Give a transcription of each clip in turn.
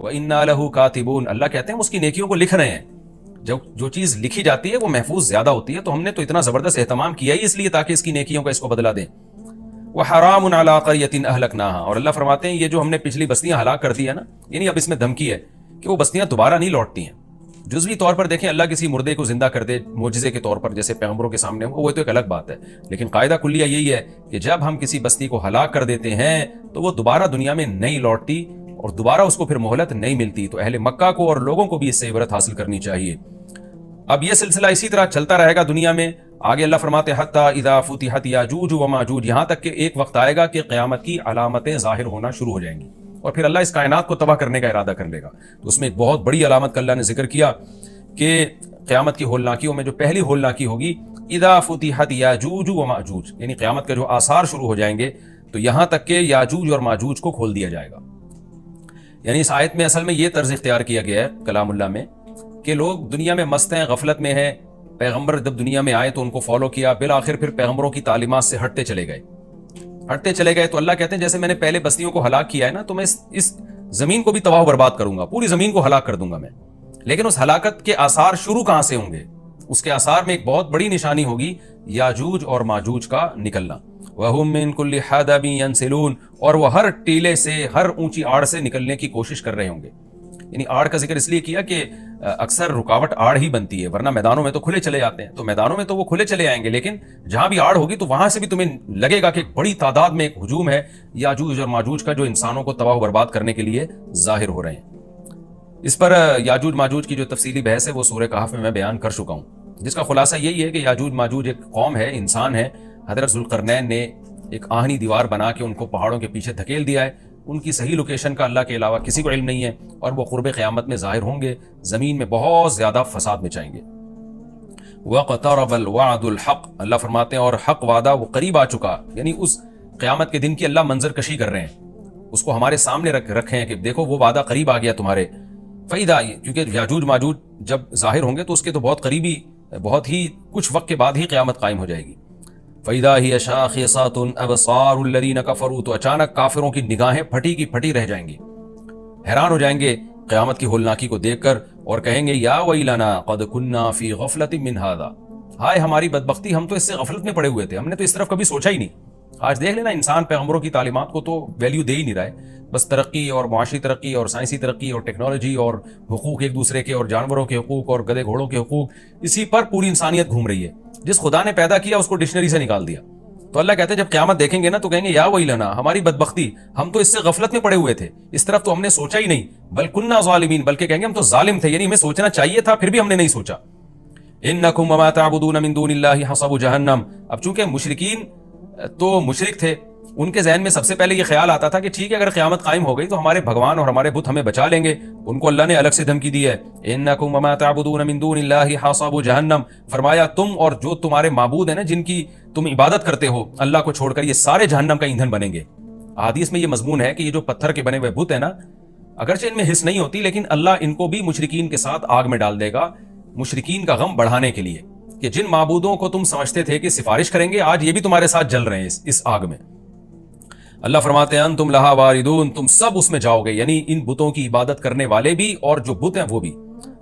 وَإِنَّا لَهُ كَاتِبُونَ، اللہ کہتے ہیں ہم اس کی نیکیوں کو لکھ رہے ہیں. جو چیز لکھی جاتی ہے وہ محفوظ زیادہ ہوتی ہے، تو ہم نے تو اتنا زبردست اہتمام کیا ہی اس لیے تاکہ اس کی نیکیوں کا اس کو بدلہ دیں. وَحَرَامٌ عَلَىٰ قَرْيَةٍ أَهْلَكْنَاهَا، اور اللہ فرماتے ہیں یہ جو ہم نے پچھلی بستیاں ہلاک کر دی ہے نا، یعنی اب اس میں دھمکی ہے کہ وہ بستیاں دوبارہ نہیں لوٹتی ہیں. جزوی طور پر دیکھیں اللہ کسی مردے کو زندہ کر دے معجزے کے طور پر جیسے پیغمبروں کے سامنے ہو، وہ تو ایک الگ بات ہے، لیکن قاعدہ کلیہ یہی ہے کہ جب ہم کسی بستی کو ہلاک کر دیتے ہیں تو وہ دوبارہ دنیا میں نہیں لوٹتی اور دوبارہ اس کو پھر مہلت نہیں ملتی. تو اہل مکہ کو اور لوگوں کو بھی اس سے عبرت حاصل کرنی چاہیے. اب یہ سلسلہ اسی طرح چلتا رہے گا دنیا میں. آگے اللہ فرماتے ہیں حتی اذا فتحت یاجوج و ماجوج، یہاں تک کہ ایک وقت آئے گا کہ قیامت کی علامتیں ظاہر ہونا شروع ہو جائیں گی اور پھر اللہ اس کائنات کو تباہ کرنے کا ارادہ کر لے گا. تو اس میں ایک بہت بڑی علامت کا اللہ نے ذکر کیا کہ قیامت کی ہولناکیوں میں جو پہلی ہولناکی ہوگی اذا فتحت یاجوج و ماجوج، یعنی قیامت کے جو آثار شروع ہو جائیں گے تو یہاں تک کہ یاجوج اور ماجوج کو کھول دیا جائے گا. یعنی اس آیت میں اصل میں یہ طرز اختیار کیا گیا ہے کلام اللہ میں کہ لوگ دنیا میں مست ہیں، غفلت میں ہیں. پیغمبر جب دنیا میں آئے تو ان کو فالو کیا، بالآخر پھر پیغمبروں کی تعلیمات سے ہٹتے چلے گئے. تو اللہ کہتے ہیں جیسے میں نے پہلے بستیوں کو ہلاک کیا ہے نا، تو میں اس زمین کو بھی تباہ و برباد کروں گا، پوری زمین کو ہلاک کر دوں گا میں. لیکن اس ہلاکت کے آثار شروع کہاں سے ہوں گے؟ اس کے آثار میں ایک بہت بڑی نشانی ہوگی یاجوج اور ماجوج کا نکلنا. وَهُم مِّن كُلِّ حَدَبٍ يَنْسِلُونَ، اور وہ ہر ٹیلے سے، ہر اونچی آڑ سے نکلنے کی کوشش کر رہے ہوں گے. یعنی آڑ کا ذکر اس لیے کیا کہ اکثر رکاوٹ آڑ ہی بنتی ہے، ورنہ میدانوں میں تو کھلے چلے جاتے ہیں. تو میدانوں میں تو وہ کھلے چلے آئیں گے، لیکن جہاں بھی آڑ ہوگی تو وہاں سے بھی تمہیں لگے گا کہ ایک بڑی تعداد میں ایک ہجوم ہے یاجوج اور ماجوج کا جو انسانوں کو تباہ و برباد کرنے کے لیے ظاہر ہو رہے ہیں. اس پر یاجوج ماجوج کی جو تفصیلی بحث ہے وہ سورہ کہف میں بیان کر چکا ہوں، جس کا خلاصہ یہی ہے کہ یاجوج ماجوج ایک قوم ہے، انسان ہے. حضرت ذوالقرنین نے ایک آہنی دیوار بنا کے ان کو پہاڑوں کے پیچھے دھکیل دیا ہے. ان کی صحیح لوکیشن کا اللہ کے علاوہ کسی کو علم نہیں ہے اور وہ قرب قیامت میں ظاہر ہوں گے، زمین میں بہت زیادہ فساد مچائیں گے. وَاقْتَرَبَ الْوَعْدُ الْحَقُّ، اللہ فرماتے ہیں اور حق وعدہ وہ قریب آ چکا. یعنی اس قیامت کے دن کی اللہ منظر کشی کر رہے ہیں، اس کو ہمارے سامنے رکھے ہیں کہ دیکھو وہ وعدہ قریب آ گیا تمہارے. فَإِذَا، کیونکہ یاجوج ماجوج جب ظاہر ہوں گے تو اس کے تو بہت قریبی، بہت ہی کچھ وقت کے بعد ہی قیامت قائم ہو جائے گی. فَإِذَا هِيَ شَاخِصَةٌ أَبْصَارُ الَّذِينَ كَفَرُوا، تو اچانک کافروں کی نگاہیں پھٹی کی پھٹی رہ جائیں گی، حیران ہو جائیں گے قیامت کی ہولناکی کو دیکھ کر اور کہیں گے یا ویلنا قد كنا فی غفلۃ من ھذا، ہائے ہماری بدبختی، ہم تو اس سے غفلت میں پڑے ہوئے تھے، ہم نے تو اس طرف کبھی سوچا ہی نہیں. آج دیکھ لینا انسان پیغمبروں کی تعلیمات کو تو ویلیو دے ہی نہیں رہا ہے، بس ترقی اور معاشی ترقی اور سائنسی ترقی اور ٹیکنالوجی اور حقوق ایک دوسرے کے اور جانوروں کے حقوق اور گدھے گھوڑوں کے حقوق، اسی پر پوری انسانیت گھوم رہی ہے. جس خدا نے پیدا کیا اس کو ڈکشنری سے نکال دیا. تو اللہ کہتے ہیں جب قیامت دیکھیں گے نا تو کہیں گے یا ویلنا، ہماری بدبختی، ہم تو اس سے غفلت میں پڑے ہوئے تھے، اس طرف تو ہم نے سوچا ہی نہیں. بل کننا ظالمین، بلکہ کہیں گے ہم تو ظالم تھے، یعنی ہمیں سوچنا چاہیے تھا پھر بھی ہم نے نہیں سوچا. انکم وما تعبدون من دون اللہ حصب جہنم، اب چونکہ مشرکین تو مشرک تھے، ان کے ذہن میں سب سے پہلے یہ خیال آتا تھا کہ ٹھیک ہے اگر قیامت قائم ہو گئی تو ہمارے بھگوان اور ہمارے بت ہمیں بچا لیں گے. ان کو اللہ نے الگ سے دھمکی دی ہے انکم وما تعبدون من دون اللہ حصب جہنم، فرمایا تم اور جو تمہارے معبود ہیں نا جن کی تم عبادت کرتے ہو اللہ کو چھوڑ کر، یہ سارے جہنم کا ایندھن بنیں گے. احادیث میں یہ مضمون ہے کہ یہ جو پتھر کے بنے ہوئے بت ہیں نا، اگرچہ ان میں حس نہیں ہوتی لیکن اللہ ان کو بھی مشرکین کے ساتھ آگ میں ڈال دے گا، مشرکین کا غم بڑھانے کے لیے کہ جن معبودوں کو تم سمجھتے تھے کہ سفارش کریں گے آج یہ بھی تمہارے ساتھ جل رہے ہیں اس آگ میں. اللہ فرماتے ہیں انتم لہا واردون، تم سب اس میں جاؤ گے، یعنی ان بتوں کی عبادت کرنے والے بھی اور جو بت ہیں وہ بھی.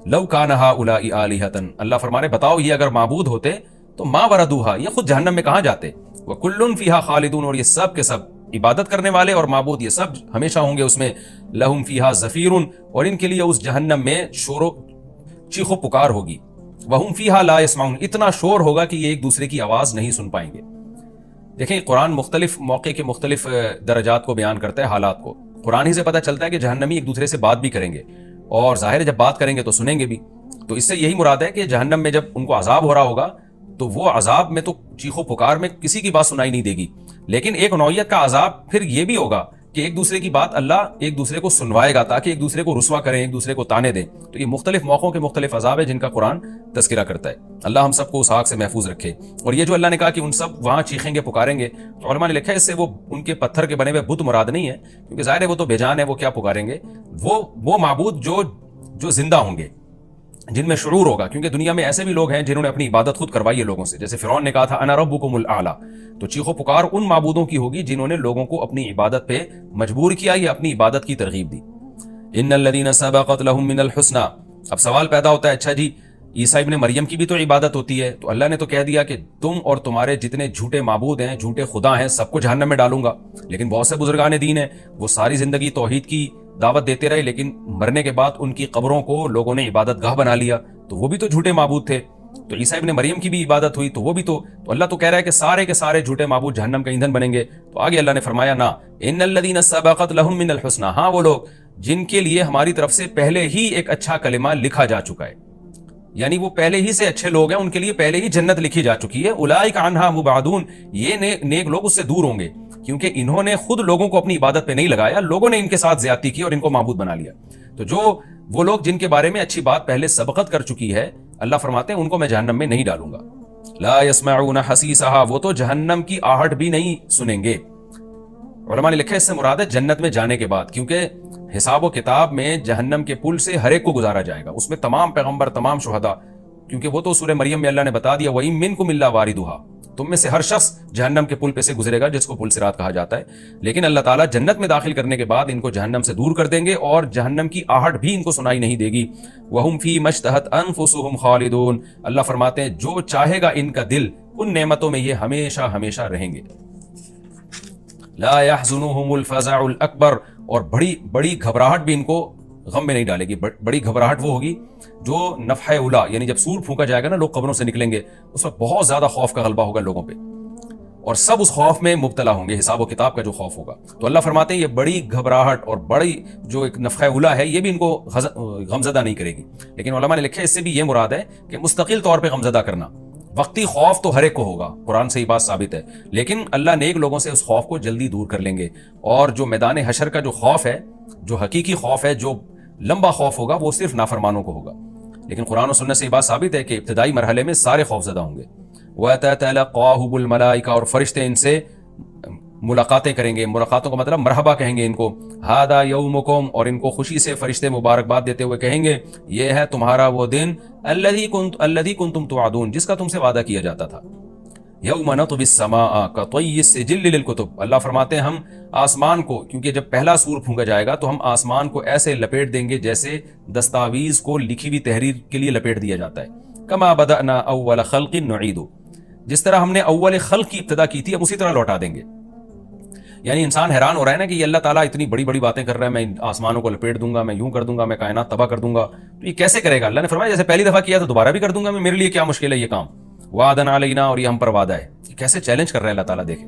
لو کان ہؤلاء آلہۃ، اللہ فرمانے بتاؤ یہ اگر معبود ہوتے تو ما وردوہا، یہ خود جہنم میں کہاں جاتے. وکل فیہا خالدون، اور یہ سب کے سب عبادت کرنے والے اور معبود یہ سب ہمیشہ ہوں گے اس میں. لہم فیہا زفیر، اور ان کے لیے اس جہنم میں شور و چیخ و پکار ہوگی. وہم فیہا لا یسمعون، اتنا شور ہوگا کہ یہ ایک دوسرے کی آواز نہیں سن پائیں گے. دیکھیں قرآن مختلف موقع کے مختلف درجات کو بیان کرتا ہے، حالات کو. قرآن ہی سے پتہ چلتا ہے کہ جہنمی ایک دوسرے سے بات بھی کریں گے اور ظاہر ہے جب بات کریں گے تو سنیں گے بھی. تو اس سے یہی مراد ہے کہ جہنم میں جب ان کو عذاب ہو رہا ہوگا تو وہ عذاب میں تو چیخ و پکار میں کسی کی بات سنائی نہیں دے گی، لیکن ایک نوعیت کا عذاب پھر یہ بھی ہوگا کہ ایک دوسرے کی بات اللہ ایک دوسرے کو سنوائے گا تاکہ ایک دوسرے کو رسوا کریں، ایک دوسرے کو تانے دیں. تو یہ مختلف موقعوں کے مختلف عذاب ہے جن کا قرآن تذکرہ کرتا ہے. اللہ ہم سب کو اس آگ سے محفوظ رکھے. اور یہ جو اللہ نے کہا کہ ان سب وہاں چیخیں گے پکاریں گے، تو علماء نے لکھا ہے اس سے وہ ان کے پتھر کے بنے ہوئے بت مراد نہیں ہے، کیونکہ ظاہر ہے وہ تو بے جان ہے، وہ کیا پکاریں گے. وہ معبود جو زندہ ہوں گے، جن میں شعور ہوگا، کیونکہ دنیا میں ایسے بھی لوگ ہیں جنہوں نے اپنی عبادت خود کروائی ہے لوگوں سے. جیسے فرعون نے کہا تھا انا ربکم الاعلی، تو چیخ و پکار ان معبودوں کی ہوگی جنہوں نے لوگوں کو اپنی عبادت پہ مجبور کیا یا اپنی عبادت کی ترغیب دی. ان الذین سبقت لہم من الحسنى. اب سوال پیدا ہوتا ہے اچھا جی عیسیٰ ابن مریم کی بھی تو عبادت ہوتی ہے, تو اللہ نے تو کہہ دیا کہ تم اور تمہارے جتنے جھوٹے معبود ہیں, جھوٹے خدا ہیں, سب کو جہنم میں ڈالوں گا. لیکن بہت سے بزرگان دین ہیں وہ ساری زندگی توحید کی دعوت دیتے رہے, لیکن مرنے کے بعد ان کی قبروں کو لوگوں نے عبادت گاہ بنا لیا, تو وہ بھی تو جھوٹے معبود تھے. تو عیسیٰ ابن مریم کی بھی عبادت ہوئی تو وہ بھی تو اللہ تو کہہ رہا ہے کہ سارے کے سارے جھوٹے معبود جہنم کا ایندھن بنیں گے. تو آگے اللہ نے فرمایا نا ان الذین سبقت لہم من الحسنى, ہاں وہ لوگ جن کے لیے ہماری طرف سے پہلے ہی ایک اچھا کلمہ لکھا جا چکا ہے, یعنی وہ پہلے ہی سے اچھے لوگ ہیں, ان کے لیے پہلے ہی جنت لکھی جا چکی ہے. اولئک عنہا مبعدون, یہ نیک لوگ اس سے دور ہوں گے, کیونکہ انہوں نے خود لوگوں کو اپنی عبادت پہ نہیں لگایا, لوگوں نے ان کے ساتھ زیادتی کی اور ان کو معبود بنا لیا. تو جو وہ لوگ جن کے بارے میں اچھی بات پہلے سبقت کر چکی ہے, اللہ فرماتے ہیں ان کو میں جہنم میں نہیں ڈالوں گا. لا يسمعون حسیسها, وہ تو جہنم کی آہٹ بھی نہیں سنیں گے. علماء نے لکھا اس سے مراد ہے جنت میں جانے کے بعد, کیونکہ حساب و کتاب میں جہنم کے پل سے ہر ایک کو گزارا جائے گا, اس میں تمام پیغمبر, تمام شہداء, کیونکہ وہ تو سورہ مریم میں اللہ نے بتا دیا وَإِن مِّنكُمْ إِلَّا وَارِدُهَا, تم میں سے ہر شخص جہنم کے پل پہ سے گزرے گا, جس کو پل صراط کہا جاتا ہے. لیکن اللہ تعالیٰ جنت میں داخل کرنے کے بعد ان کو جہنم سے دور کر دیں گے اور جہنم کی آہٹ بھی ان کو سنائی نہیں دے گی. وَهُمْ فِي مَا اشْتَهَتْ أَنفُسُهُمْ خَالِدُونَ, اللہ فرماتے ہیں جو چاہے گا ان کا دل, ان نعمتوں میں یہ ہمیشہ ہمیشہ رہیں گے. لا يحزنهم الفزع الاکبر, اور بڑی گھبراہٹ بھی ان کو غم میں نہیں ڈالے گی. بڑی گھبراہٹ وہ ہوگی جو نفحہ اولا, یعنی جب سور پھونکا جائے گا نا, لوگ قبروں سے نکلیں گے, اس وقت بہت زیادہ خوف کا غلبہ ہوگا لوگوں پہ, اور سب اس خوف میں مبتلا ہوں گے, حساب و کتاب کا جو خوف ہوگا. تو اللہ فرماتے ہیں یہ بڑی گھبراہٹ اور بڑی جو ایک نفحہ اولا ہے, یہ بھی ان کو غمزدہ نہیں کرے گی. لیکن علماء نے لکھا اس سے بھی یہ مراد ہے کہ مستقل طور پہ غمزدہ کرنا. وقتی خوف تو ہر ایک کو ہوگا, قرآن سے یہ بات ثابت ہے, لیکن اللہ نیک لوگوں سے اس خوف کو جلدی دور کر لیں گے. اور جو میدان حشر کا جو خوف ہے, جو حقیقی خوف ہے, جو لمبا خوف ہوگا, وہ صرف نافرمانوں کو ہوگا. لیکن قرآن و سنت سے یہ بات ثابت ہے کہ ابتدائی مرحلے میں سارے خوف زدہ ہوں گے. وَتَتَلَقَّاهُ الْمَلَائِكَةُ, اور فرشتے ان سے ملاقاتیں کریں گے. ملاقاتوں کا مطلب مرحبا کہیں گے ان کو. هَذَا يَوْمُكُمْ, اور ان کو خوشی سے فرشتے مبارکباد دیتے ہوئے کہیں گے یہ ہے تمہارا وہ دن الذي كنتم توعدون, جس کا تم سے وعدہ کیا جاتا تھا. یوم نطوی السماء کطی السجل للکتب, اللہ فرماتے ہیں ہم آسمان کو, کیونکہ جب پہلا سور پھونکا جائے گا تو ہم آسمان کو ایسے لپیٹ دیں گے جیسے دستاویز کو لکھی ہوئی تحریر کے لیے لپیٹ دیا جاتا ہے. کما بدأنا اول خلق نعید, جس طرح ہم نے اول خلق کی ابتدا کی تھی ہم اسی طرح لوٹا دیں گے. یعنی انسان حیران ہو رہا ہے نا کہ یہ اللہ تعالیٰ اتنی بڑی بڑی باتیں کر رہا ہے, میں آسمانوں کو لپیٹ دوں گا, میں یوں کر دوں گا, میں کائنات تباہ کر دوں گا, تو یہ کیسے کرے گا؟ اللہ نے فرمایا جیسے پہلی دفعہ کیا تو دوبارہ بھی کر دوں گا میں, میرے لیے کیا مشکل ہے یہ کام. وعدن علینا, اور یہ ہم پر وعدہ ہے. کیسے چیلنج کر رہا ہے اللہ تعالیٰ, دیکھیں.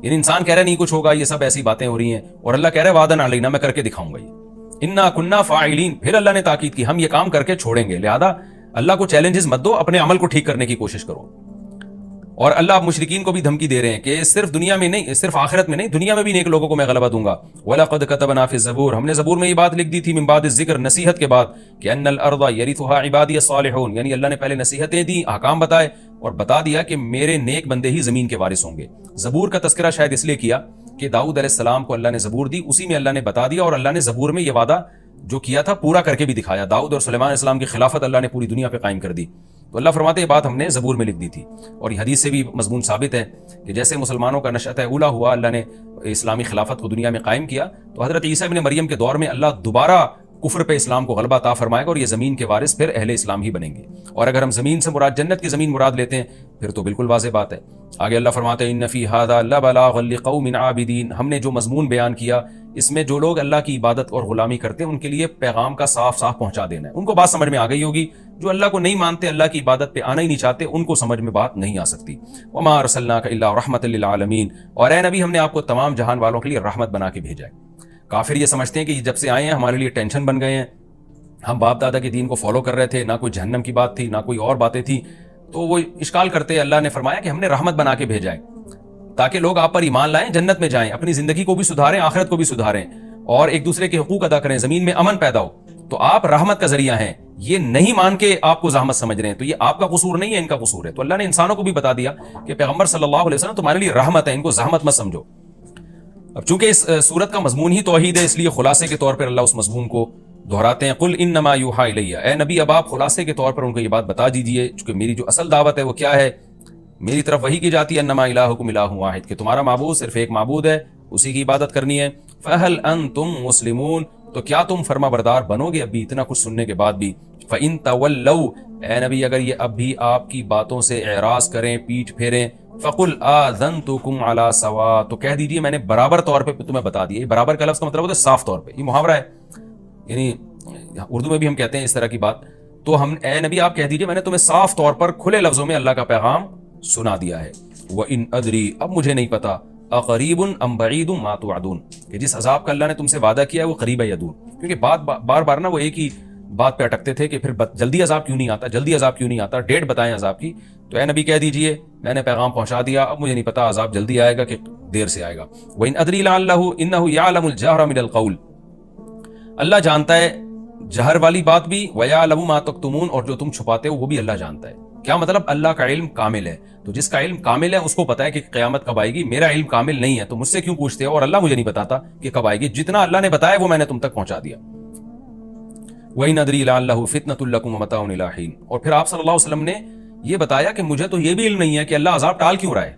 یعنی انسان کہہ رہا ہے نہیں کچھ ہوگا, یہ سب ایسی باتیں ہو رہی ہیں, اور اللہ کہہ رہا ہے وعدن علینا, میں کر کے دکھاؤں گا. یہ انا کننا فاعلین, پھر اللہ نے تاکید کی ہم یہ کام کر کے چھوڑیں گے. لہذا اللہ کو چیلنجز مت دو, اپنے عمل کو ٹھیک کرنے کی کوشش کرو. اور اللہ اب مشرکین کو بھی دھمکی دے رہے ہیں کہ صرف دنیا میں نہیں, صرف آخرت میں نہیں, دنیا میں بھی نیک لوگوں کو میں غلبہ دوں گا. وَلَقَدْ كَتَبْنَا فِي الزَّبُورِ, ہم نے زبور میں یہ بات لکھ دی تھی, من بعد الذکر, نصیحت کے بعد, کہ ان الارض یرثها عبادی الصالحون, یعنی اللہ نے پہلے نصیحتیں دی, احکام بتائے, اور بتا دیا کہ میرے نیک بندے ہی زمین کے وارث ہوں گے. زبور کا تذکرہ شاید اس لیے کیا کہ داؤد علیہ السلام کو اللہ نے زبور دی, اسی میں اللہ نے بتا دیا, اور اللہ نے زبور میں یہ وعدہ جو کیا تھا پورا کر کے بھی دکھایا. داؤد اور سلیمان علیہ السلام کی خلافت اللہ نے پوری دنیا پہ قائم کر دی. تو اللہ فرماتے ہیں یہ بات ہم نے زبور میں لکھ دی تھی. اور یہ حدیث سے بھی مضمون ثابت ہے کہ جیسے مسلمانوں کا نشأت اولا ہوا, اللہ نے اسلامی خلافت کو دنیا میں قائم کیا, تو حضرت عیسیٰ ابن مریم کے دور میں اللہ دوبارہ کفر پہ اسلام کو غلبہ عطا فرمائے گا, اور یہ زمین کے وارث پھر اہل اسلام ہی بنیں گے. اور اگر ہم زمین سے مراد جنت کی زمین مراد لیتے ہیں پھر تو بالکل واضح بات ہے. آگے اللہ فرماتے ہیں ان فی ھذا لبلاغا لقوم عابدین, ہم نے جو مضمون بیان کیا اس میں جو لوگ اللہ کی عبادت اور غلامی کرتے ہیں ان کے لیے پیغام کا صاف صاف پہنچا دینا ہے. ان کو بات سمجھ میں آ گئی ہوگی. جو اللہ کو نہیں مانتے, اللہ کی عبادت پہ آنا ہی نہیں چاہتے, ان کو سمجھ میں بات نہیں آ سکتی. وما ارسلناک الا رحمۃ للعالمین, اور اے نبی ہم نے آپ کو تمام جہان والوں کے لیے رحمت بنا کے بھیجا ہے. کافر یہ سمجھتے ہیں کہ جب سے آئے ہیں ہمارے لیے ٹینشن بن گئے ہیں, ہم باپ دادا کے دین کو فالو کر رہے تھے, نہ کوئی جہنم کی بات تھی نہ کوئی اور باتیں تھی, تو وہ اشکال کرتے. اللہ نے فرمایا کہ ہم نے رحمت بنا کے بھیجا ہے تاکہ لوگ آپ پر ایمان لائیں, جنت میں جائیں, اپنی زندگی کو بھی سدھاریں, آخرت کو بھی سدھاریں, اور ایک دوسرے کے حقوق ادا کریں, زمین میں امن پیدا ہو. تو آپ رحمت کا ذریعہ ہیں. یہ نہیں مان کے آپ کو زحمت سمجھ رہے ہیں, تو یہ آپ کا قصور نہیں ہے, ان کا قصور ہے. تو اللہ نے انسانوں کو بھی بتا دیا کہ پیغمبر صلی اللہ علیہ وسلم تمہارے لیے رحمت ہے, ان کو زحمت مت سمجھو. اب چونکہ اس سورت کا مضمون ہی توحید ہے, اس لیے خلاصے کے طور پر اللہ اس مضمون کو دہراتے ہیں. قل انما یوحی الیہ, اے نبی اب آپ خلاصے کے طور پر ان کو یہ بات بتا دیجئے, چونکہ میری جو اصل دعوت ہے وہ کیا ہے, میری طرف وہی کی جاتی ہے, انما الہکم الہ واحد, کہ تمہارا معبود صرف ایک معبود ہے, اسی کی عبادت کرنی ہے. فہل انتم مسلمون, تو کیا تم فرما بردار بنو گے ابھی اتنا کچھ سننے کے بعد بھی؟ فَإِن تَوَلَّوْا، اے نبی اگر یہ اب بھی آپ کی باتوں سے اعراض کریں، پیٹھ پھیریں، فَقُلْ آذَنْتُكُمْ عَلَىٰ سَوَاءٍ، تو کہہ دیجئے میں نے برابر طور پہ تمہیں بتا دیا۔ یہ برابر کا لفظ کا مطلب ہوتا ہے صاف طور پہ، یہ محاورہ ہے، یعنی اردو میں بھی ہم کہتے ہیں اس طرح کی بات۔ تو ہم اے نبی آپ کہہ دیجئے میں نے تمہیں صاف طور پر کھلے لفظوں میں اللہ کا پیغام سنا دیا ہے۔ وَإِنْ أَدْرِي، اب مجھے نہیں پتا، اقریب ام بعید ما توعدون، کہ جس عذاب کا اللہ نے تم سے وعدہ کیا ہے وہ قریب ہے یا دور؟ کیونکہ بار بار نا وہ ایک ہی بات پہ اٹکتے تھے کہ پھر جلدی عذاب کیوں نہیں آتا، جلدی عذاب کیوں نہیں آتا، ڈیٹ بتائیں عذاب کی۔ تو اے نبی کہہ دیجئے میں نے پیغام پہنچا دیا، اب مجھے نہیں پتا عذاب جلدی آئے گا کہ دیر سے آئے گا۔ وَإِنْ أَدْرِي لَعَلَّهُ إِنَّهُ يَعْلَمُ الْجَهْرَ مِنَ الْقَوْلِ، اللہ جانتا ہے جہر والی بات بھی، وَيَعْلَمُ مَا تَكْتُمُونَ، اور جو تم چھپاتے ہو وہ بھی اللہ جانتا ہے۔ کیا مطلب؟ اللہ کا علم کامل ہے، تو جس کا علم کامل ہے اس کو پتا ہے کہ قیامت کب آئے گی۔ میرا علم کامل نہیں ہے تو مجھ سے کیوں پوچھتے ہو، اور اللہ مجھے نہیں بتاتا کہ کب آئے گی؟ جتنا اللہ نے بتایا وہ میں نے تم تک پہنچا دیا۔ وَإِنْ أَدْرِي لَعَلَّهُ فِتْنَةٌ لَكُمْ وَمَتَاعٌ إِلَىٰ حِينٍ، اور پھر آپ صلی اللہ علیہ وسلم نے یہ بتایا کہ مجھے تو یہ بھی علم نہیں ہے کہ اللہ عذاب ٹال کیوں رہا ہے۔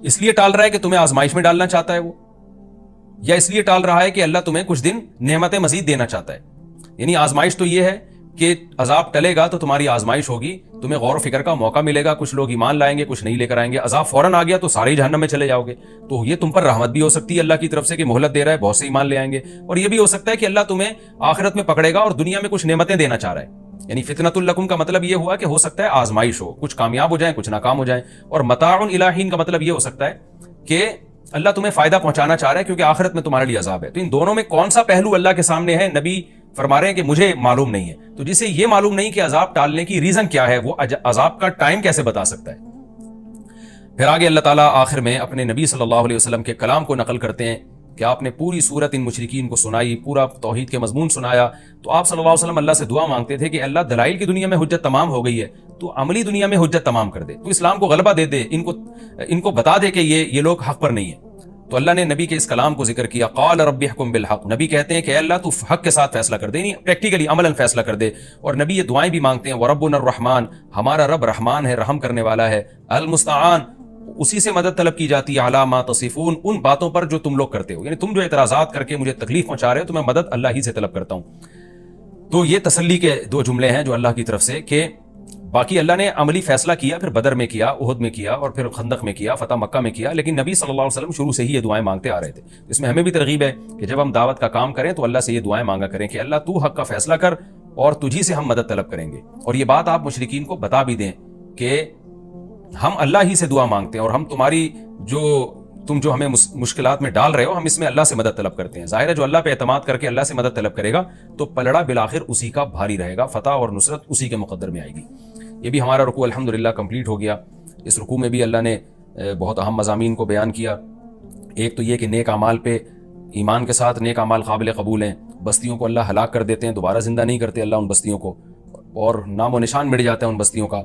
اس لیے ٹال رہا ہے کہ تمہیں آزمائش میں ڈالنا چاہتا ہے وہ، یا اس لیے ٹال رہا ہے کہ اللہ تمہیں کچھ دن نعمتیں مزید دینا چاہتا ہے۔ یعنی آزمائش تو یہ ہے کہ عذاب ٹلے گا تو تمہاری آزمائش ہوگی، تمہیں غور و فکر کا موقع ملے گا، کچھ لوگ ایمان لائیں گے، کچھ نہیں لے کر آئیں گے، عذاب فوراً آ گیا تو سارے جہنم میں چلے جاؤ گے۔ تو یہ تم پر رحمت بھی ہو سکتی ہے اللہ کی طرف سے کہ مہلت دے رہا ہے، بہت سے ایمان لے آئیں گے، اور یہ بھی ہو سکتا ہے کہ اللہ تمہیں آخرت میں پکڑے گا اور دنیا میں کچھ نعمتیں دینا چاہ رہا ہے۔ یعنی فتنۃ لکم کا مطلب یہ ہوا کہ ہو سکتا ہے آزمائش ہو، کچھ کامیاب ہو جائیں، کچھ ناکام ہو جائیں، اور متاع الی حین کا مطلب یہ ہو سکتا ہے کہ اللہ تمہیں فائدہ پہنچانا چاہ رہا ہے کیونکہ آخرت میں تمہارے لیے عذاب ہے۔ تو ان دونوں میں کون سا پہلو اللہ کے سامنے ہے؟ نبی فرما رہے ہیں کہ مجھے معلوم نہیں ہے۔ تو جسے یہ معلوم نہیں کہ عذاب ٹالنے کی ریزن کیا ہے، وہ عذاب کا ٹائم کیسے بتا سکتا ہے؟ پھر آگے اللہ تعالیٰ آخر میں اپنے نبی صلی اللہ علیہ وسلم کے کلام کو نقل کرتے ہیں کہ آپ نے پوری صورت ان مشرکین کو سنائی، پورا توحید کے مضمون سنایا، تو آپ صلی اللہ علیہ وسلم اللہ سے دعا مانگتے تھے کہ اللہ دلائل کی دنیا میں حجت تمام ہو گئی ہے تو عملی دنیا میں حجت تمام کر دے، تو اسلام کو غلبہ دے دے، ان کو بتا دے کہ یہ لوگ حق پر نہیں ہیں۔ تو اللہ نے نبی کے اس کلام کو ذکر کیا، قال رب احکم بالحق، نبی کہتے ہیں کہ اے اللہ تو حق کے ساتھ فیصلہ کر دے، یعنی پریکٹیکلی عملاً فیصلہ کر دے۔ اور نبی یہ دعائیں بھی مانگتے ہیں، وربنا الرحمن، ہمارا رب رحمان ہے، رحم کرنے والا ہے، المستعان، اسی سے مدد طلب کی جاتی ہے، علی ما تصفون، ان باتوں پر جو تم لوگ کرتے ہو، یعنی تم جو اعتراضات کر کے مجھے تکلیف پہنچا رہے ہو تو میں مدد اللہ ہی سے طلب کرتا ہوں۔ تو یہ تسلی کے دو جملے ہیں جو اللہ کی طرف سے، کہ باقی اللہ نے عملی فیصلہ کیا، پھر بدر میں کیا، احد میں کیا، اور پھر خندق میں کیا، فتح مکہ میں کیا، لیکن نبی صلی اللہ علیہ وسلم شروع سے ہی یہ دعائیں مانگتے آ رہے تھے۔ اس میں ہمیں بھی ترغیب ہے کہ جب ہم دعوت کا کام کریں تو اللہ سے یہ دعائیں مانگا کریں کہ اللہ تو حق کا فیصلہ کر اور تجھی سے ہم مدد طلب کریں گے۔ اور یہ بات آپ مشرکین کو بتا بھی دیں کہ ہم اللہ ہی سے دعا مانگتے ہیں، اور ہم تم جو ہمیں مشکلات میں ڈال رہے ہو، ہم اس میں اللہ سے مدد طلب کرتے ہیں۔ ظاہر ہے جو اللہ پہ اعتماد کر کے اللہ سے مدد طلب کرے گا تو پلڑا بالآخر اسی کا بھاری رہے گا، فتح اور نصرت اسی کے مقدر میں آئے گی۔ یہ بھی ہمارا رکوع الحمدللہ کمپلیٹ ہو گیا۔ اس رکوع میں بھی اللہ نے بہت اہم مضامین کو بیان کیا۔ ایک تو یہ کہ نیک اعمال پہ ایمان کے ساتھ نیک اعمال قابل قبول ہیں، بستیوں کو اللہ ہلاک کر دیتے ہیں، دوبارہ زندہ نہیں کرتے اللہ ان بستیوں کو، اور نام و نشان مٹ جاتا ہے ان بستیوں کا۔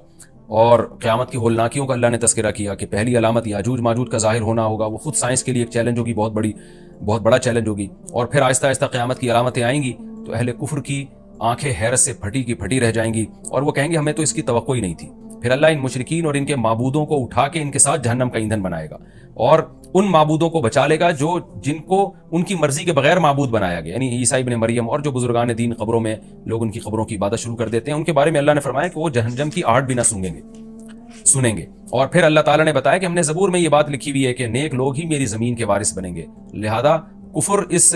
اور قیامت کی ہولناکیوں کا اللہ نے تذکرہ کیا کہ پہلی علامت یاجوج ماجوج کا ظاہر ہونا ہوگا، وہ خود سائنس کے لیے ایک چیلنج ہوگی، بہت بڑا چیلنج ہوگی۔ اور پھر آہستہ آہستہ قیامت کی علامتیں آئیں گی تو اہل کفر کی آنکھیں حیرت سے پھٹی کی پھٹی رہ جائیں گی، اور وہ کہیں گے ہمیں تو اس کی توقع ہی نہیں تھی۔ پھر اللہ ان مشرکین اور ان کے معبودوں کو اٹھا کے ان کے ساتھ جہنم کا ایندھن بنائے گا، اور ان معبودوں کو بچا لے گا جن کو ان کی مرضی کے بغیر معبود بنایا گیا، یعنی عیسیٰ ابن مریم اور جو بزرگان دین قبروں میں لوگ ان کی قبروں کی عبادت شروع کر دیتے ہیں، ان کے بارے میں اللہ نے فرمایا کہ وہ جہنم کی آہٹ بھی نہ سنیں گے۔ اور پھر اللہ تعالیٰ نے بتایا کہ ہم نے زبور میں یہ بات لکھی ہوئی ہے کہ نیک لوگ ہی میری زمین کے وارث بنیں گے، لہذا کفر اس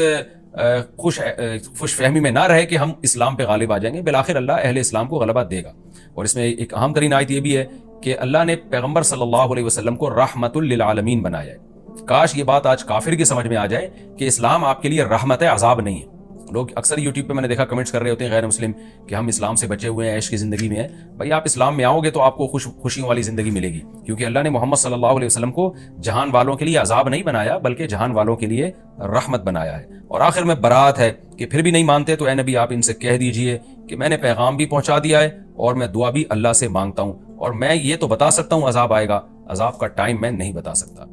خوش فہمی میں نہ رہے کہ ہم اسلام پہ غالب آ جائیں گے، بالآخر اللہ اہل اسلام کو غلبہ دے گا۔ اور اس میں ایک اہم ترین آیت یہ بھی ہے کہ اللہ نے پیغمبر صلی اللہ علیہ وسلم کو رحمت للعالمین بنایا ہے۔ کاش یہ بات آج کافر کی سمجھ میں آ جائے کہ اسلام آپ کے لیے رحمت ہے، عذاب نہیں ہے۔ لوگ اکثر یوٹیوب پہ میں نے دیکھا کمنٹس کر رہے ہوتے ہیں غیر مسلم کہ ہم اسلام سے بچے ہوئے ہیں، عیش کی زندگی میں ہیں۔ بھائی آپ اسلام میں آؤ گے تو آپ کو خوشیوں والی زندگی ملے گی، کیونکہ اللہ نے محمد صلی اللہ علیہ وسلم کو جہان والوں کے لیے عذاب نہیں بنایا بلکہ جہان والوں کے لیے رحمت بنایا ہے۔ اور آخر میں برات ہے کہ پھر بھی نہیں مانتے تو اے نبی آپ ان سے کہہ دیجئے کہ میں نے پیغام بھی پہنچا دیا ہے اور میں دعا بھی اللہ سے مانگتا ہوں، اور میں یہ تو بتا سکتا ہوں عذاب آئے گا، عذاب کا ٹائم میں نہیں بتا سکتا۔